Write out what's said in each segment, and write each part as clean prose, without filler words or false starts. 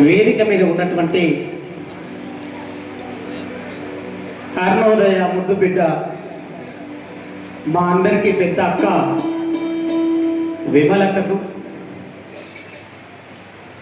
వేదిక మీద ఉన్నటువంటి అరుణోదయ ముద్దు బిడ్డ మా అందరికీ పెద్ద అక్క విమలక్కకు,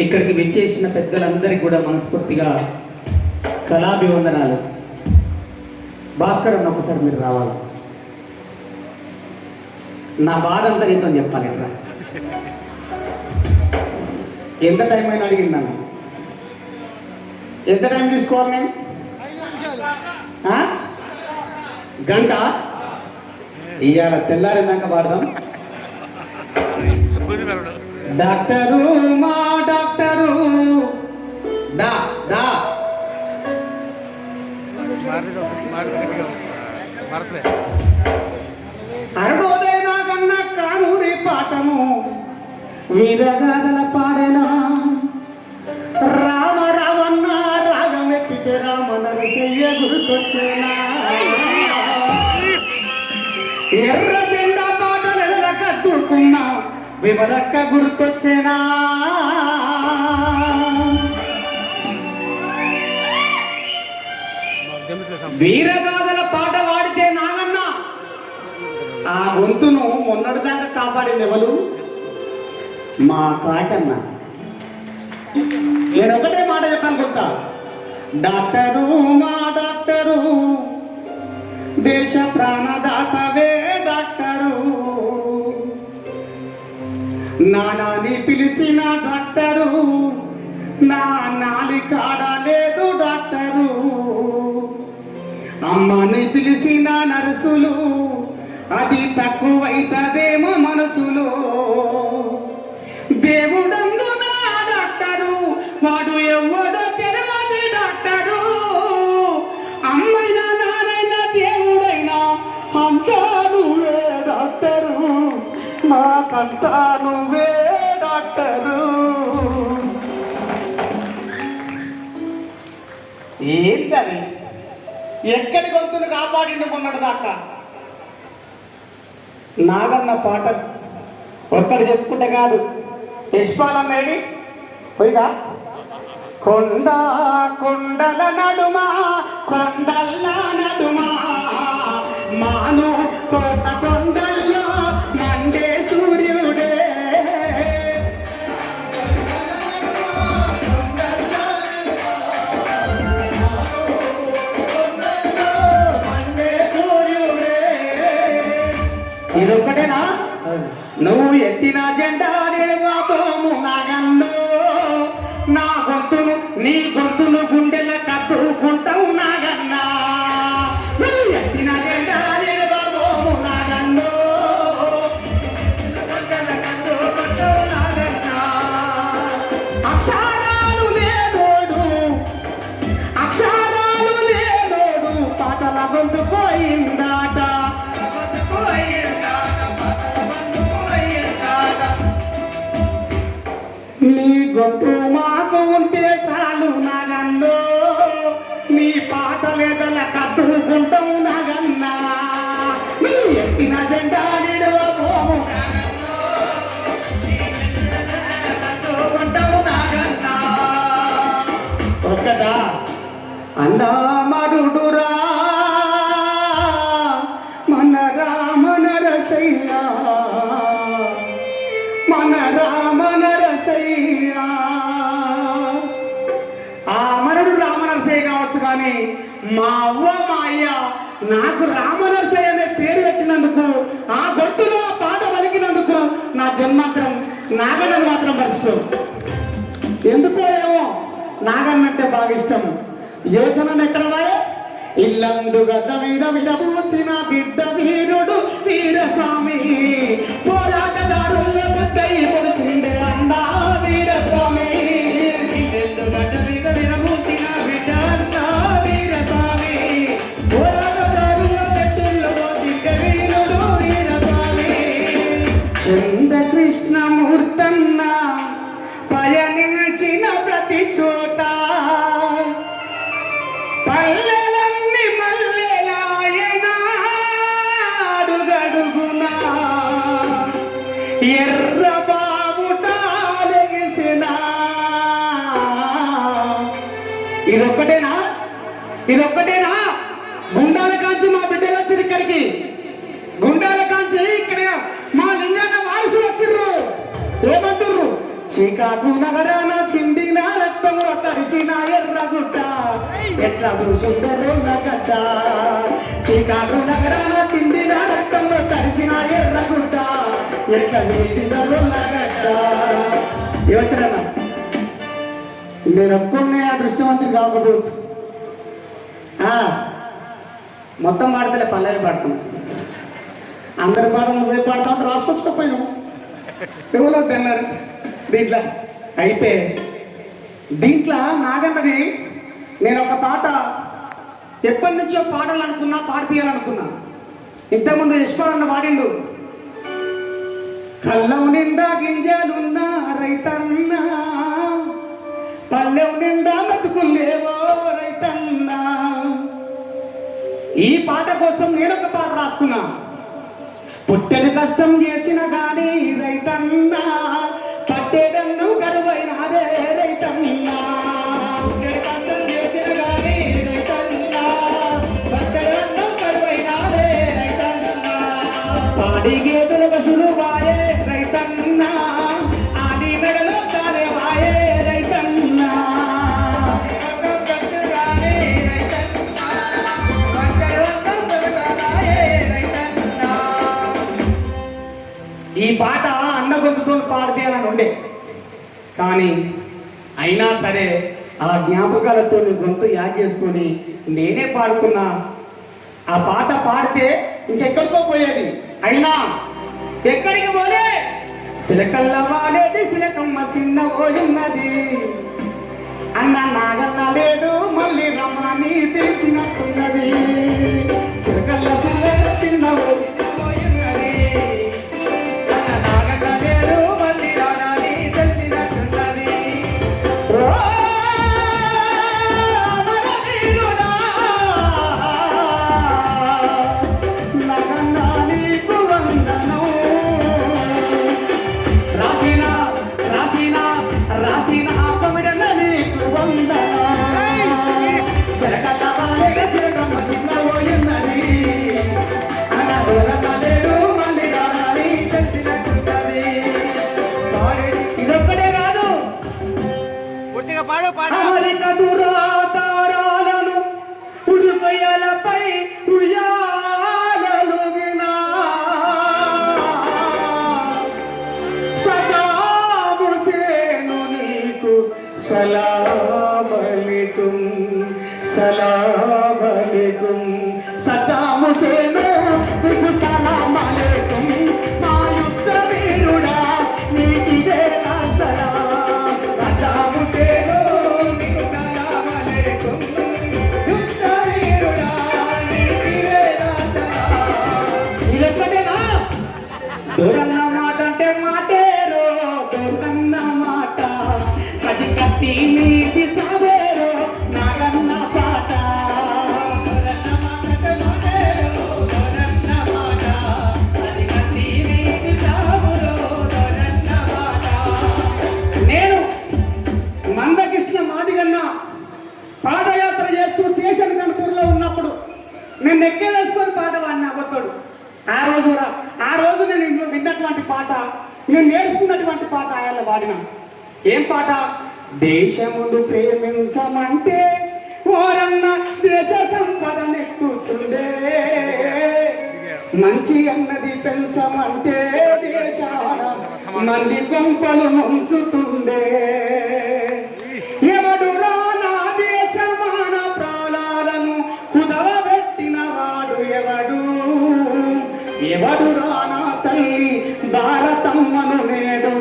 ఇక్కడికి విచ్చేసిన పెద్దలందరికీ కూడా మనస్ఫూర్తిగా కళాభివందనాలు. భాస్కర్ అన్న ఒకసారి మీరు రావాలి. నా బాధ అంతా నీతో చెప్పాలి. ఇట్లా ఎంత టైం అయినా అడిగింది నన్ను. ఎంత టైం తీసుకోవాలి నేను? గంట. ఇవాళ తెల్లారిందాక పాడదాం. డాక్టరు మా డాక్టరు దా దా అరుణోదయ నాగన్న కానూరి పాటము వీరగాథల పాడేనా. రామ రావన్న రాగమెత్తితే రామ నరసయ్య గుర్తొచ్చేనా. ఎర్ర జెండా పాటలు ఎదర కట్టుకున్నా విమలక్క గుర్తొచ్చేనా. వీరగాథల పాట వాడితే నాగన్న ఆ గొంతును మొన్నటి దాకా కాపాడింది ఎవరు? మా కాకన్న. నేను ఒకటే మాట చెప్పాలనుకుంటా. డాక్టరు మా డాక్టరు దేశ ప్రాణదాతవే డాక్టరు. నానాని పిలిచిన డాక్టరు నా నాలికాడ లేదు డాక్టరు. అమ్మని పిలిచిన నర్సులు అది తక్కువైతదేమో మనసులో. దేవుడందు నా డాక్టరు వాడు ఎవడో తెలియదు డాక్టరు. అమ్మైనా నానైనా దేవుడైనా అంతా నువ్వే డాక్టరు. మాకంతా నువ్వే డాక్టరు. ఏంటది? ఎక్కడి గొంతును కాపాడిండు మొన్నటి దాకా. నాగన్న పాట ఒక్కడు చెప్పుకుంటే కాదు. యశ్పాలమ్మేడి పోయిగా. కొండ కొండల నడుమా కొండల్ల నడుమా మాను కోట కొండల్లో మండే సూర్యుడే. ఇదొక్కటేనా? నువ్వు ఎత్తిన జెండా నిలవబోము నాగన్ను. నా గొంతును నీ గొంతును గుండెల కత్తుకుంటావు నాగన్నా. నువ్వు ఎత్తిన జెండా నిలవబోము నాగన్ను. గుండెల కత్తుకుంటావు నాగన్నా. అక్షరాలు లేనోడు అక్షరాలు లేనోడు పాటల గొంతు పోయిందాట. నీ గొంతు మాకు ఉంటే చాలు నాగన్నో. నీ పాటలేదల కత్తుకుంటావు నాగన్నా. నీ ఎత్తిన జెండా నిడవబోము కత్తుకుంటావు నాగన్నా. ఒక్కదా అన్నా మరుడురా మన రామ నరసయ్య మన రామ నరసయ్య. ఆ మనుడు రామనరసయ్య కావచ్చు, కానీ మా అవ్వ మా అయ్య నాకు రామనరసయ్య అనే పేరు పెట్టినందుకు, ఆ గొంతులో పాట పలికినందుకు నా జన్మాత్రం నాగన్నను మాత్రం మర్చిపో. ఎందుకో ఏమో నాగన్నంటే బాగా ఇష్టం. యోచనను ఎక్కడ వాడే ఇల్లందు గద్ద మీద విరబూసిన బిడ్డ వీరుడు వీరస్వామి. పోరాటదారుల బుద్ధై పొడిచిండే అందా వీరస్వామి. ఇల్లందు గద్ద మీద విరబూసిన బిడ్డ అందా వీరస్వామి. పోరాటదారుల గట్టుల్లో పోతిండే వీరుడు వీరస్వామి. చంద్రకృష్ణమూర్తన్న పయనించిన ప్రతి చోట పల్లెలన్నీ మల్లెలాయనా అడుగడుగునా. ఇదొక్కటేనా ఇదొక్కటేనా గుండాల కాంచి మా బిడ్డలు వచ్చారు ఇక్కడికి. గుండాల కాంచి ఇక్కడ మా లింగన్న వారసులు వచ్చిర్రు. ఏమంటుర్రు? శ్రీకాకు నగరాన చిందిన రక్తము తడిసిన ఎర్రగుట్ట ఎట్లా కూసుండరోళ్ళ గడ్డ. శ్రీకాకు నగరాన చిందిన రక్తము తడిసిన ఎర్రగుట్ట ఎట్లా కూసుండరోళ్ళ గడ్డ. యోచన నేను ఒప్పుకునే అదృష్టవంతులు కాకపోవచ్చు. మొత్తం పాడతలే పల్లవి పాడతాం. అందరి పాటలు నువ్వే పాడతా ఉంటే రాసుకొచ్చుకోపోయినావు. ఎవరో తిన్నారు దీంట్లో. అయితే దీంట్లో నాగన్నది నేను ఒక పాట ఎప్పటి నుంచో పాడాలనుకున్నా, పాడిపియాలనుకున్నా. ఇంతకుముందు యశ్వరన్న పాడిండు. కళ్ళం నిండా గింజలున్నా రైతన్నా, పల్లెం నిండా బతుకులేవో రైతన్నా. ఈ పాట కోసం నేను ఒక పాట రాసుకున్నా. పుట్టెడు కష్టం చేసిన గాని రైతన్నా, పట్టేడన్ను కరువైనాదే రైతన్నా. పుట్టెడు కష్టం చేసిన గాని రైతన్నా, పట్టేడన్ను కరువైనాదే రైతన్నా. పాడి గేదెల పశులు వాయే రైతన్నా, ఆడి మెడలో కాలే వాయే రైతన్నా. ఈ పాట అన్న గొంతుతో పాడిపోయాలని ఉండే, కానీ అయినా సరే ఆ జ్ఞాపకాలతో గొంతు యాడ్ చేసుకొని నేనే పాడుకున్నా. ఆ పాట పాడితే ఇంకెక్కడికో పోయేది. అయినా ఎక్కడికి పోలే. సిలకల్ల వాలేది సిలకమ్మ చిన్న పోయున్నది, అన్న నాగన్న లేడు మళ్ళీ రమ్మని తెలిసినట్టున్నది. సిలకల్ల చిన్న పోయున్నది, దురాతారాలను ఉరుపయలపై ఉయ్యాలలుగినా సదాము సేను నీకు సలామలికుం సలామలికుం. సదాము సేను నీకు సలామలికుం. నా యుద్ధ వీరుడా నీకిదే సలాం. సదాము సేను దొరన్న మాట అంటే మాటేరో, దొరన్న మాట అది కత్తి నీది సావేరో నాగన్న పాట. దొరన్న మాట అంటే మాటేరో, దొరన్న మాట అది కత్తి నీది సావేరో దొరన్న మాట. నేను మందకృష్ణ మాదిగన్న పాదయాత్ర చేస్తూ స్టేషన్ కనుపూర్లో ఉన్నప్పుడు నేను ఎక్కేదేసుకొని పాట వాడిని అబద్ధుడు. ఆ రోజు నేను విన్నటువంటి పాట, నేను నేర్చుకున్నటువంటి పాట ఆయన వాడిన. ఏం పాట? దేశమును ప్రేమించమంటే ఓరన్న దేశ సంపద నెక్కుతుండే, మంచి అన్నది పెంచమంటే దేశాన మంది కొంపలు ముంచుతుండే. ఎవడు రానా దేశమాన ప్రాణాలను కుదవబెట్టిన వాడు ఎవడు? ఎవడు రానా తల్లి భారతమ్మను నేడు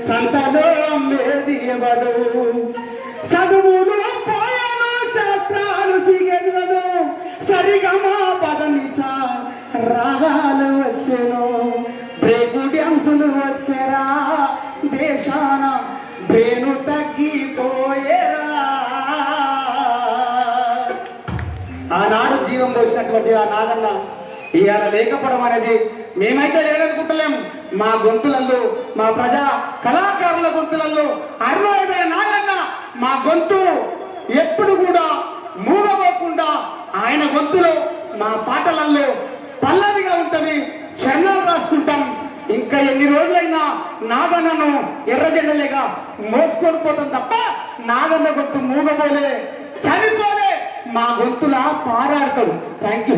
సంతలో మేది ఎవడు? చదువులు పోయను శాస్త్రాలు సిగెను, సరిగమా పదనిసా రాగాలు వచ్చెను, బ్రేకు డ్యాన్సులు వచ్చేరా దేశాన బ్రేను తగ్గిపోయేరా. ఆనాడు జీవం పోసినటువంటి ఆ నాగన్న ఇవాళ లేకపోవడం అనేది మేమైతే లేదనుకుంటలేము. మా గొంతులలో, మా ప్రజా కళాకారుల గొంతులలో అరుణోదయ నాగన్న మా గొంతు ఎప్పుడు కూడా మూగపోకుండా ఆయన గొంతులో మా పాటలలో పల్లవిగా ఉంటది. చరణాలు రాసుకుంటాం. ఇంకా ఎన్ని రోజులైనా నాగన్నను ఎర్రజెండలేగా మోసుకొని పోతాం తప్ప నాగన్న గొంతు మూగపోలే, చనిపోలే, మా గొంతులా పారాడతాడు. Thank you.